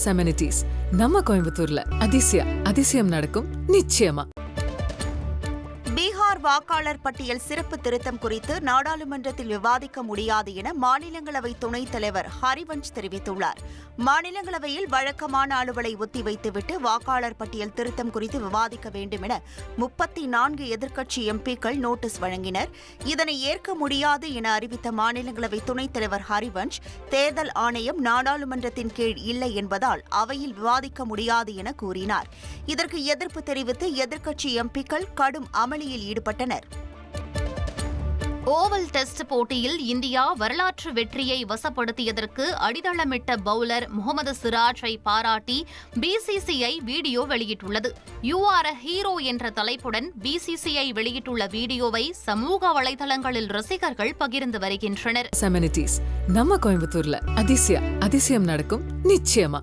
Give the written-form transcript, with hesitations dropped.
செமனிட்டிஸ் நம்ம கோயம்புத்தூர்ல அதிசயம் நடக்கும் நிச்சயமா. பீகார் வாக்காளர் பட்டியல் சிறப்பு திருத்தம் குறித்து நாடாளுமன்றத்தில் விவாதிக்க முடியாது என மாநிலங்களவை துணைத் தலைவர் ஹரிவன்ஷ் தெரிவித்துள்ளார். மாநிலங்களவையில் வழக்கமான அலுவலை ஒத்திவைத்துவிட்டு வாக்காளர் பட்டியல் திருத்தம் குறித்து விவாதிக்க வேண்டும் என 34 எதிர்க்கட்சி எம்பிக்கள் நோட்டீஸ் வழங்கினர். இதனை ஏற்க முடியாது என அறிவித்த மாநிலங்களவை துணைத் தலைவர் ஹரிவன்ஷ், தேர்தல் ஆணையம் நாடாளுமன்றத்தின் கீழ் இல்லை என்பதால் அவையில் விவாதிக்க முடியாது என கூறினார். இதற்கு எதிர்ப்பு தெரிவித்து எதிர்க்கட்சி எம்பிக்கள் கடும் அமளியில் ஈடுபட்டனர். ஓவல் டெஸ்ட் போட்டியில் இந்தியா வரலாற்று வெற்றியை வசப்படுத்தியதற்கு அடித்தளமிட்ட பவுலர் முகமது சிராஜை பாராட்டி பிசிசிஐ வீடியோ வெளியிட்டுள்ளது. யூ ஆர் அ ஹீரோ என்ற தலைப்புடன் பிசிசிஐ வெளியிட்டுள்ள வீடியோவை சமூக வலைதளங்களில் ரசிகர்கள் பகிர்ந்து வருகின்றனர். செமனிட்டிஸ் நம்ம கோயம்புத்தூர்ல அதிசயம் நடக்கும் நிச்சயமா.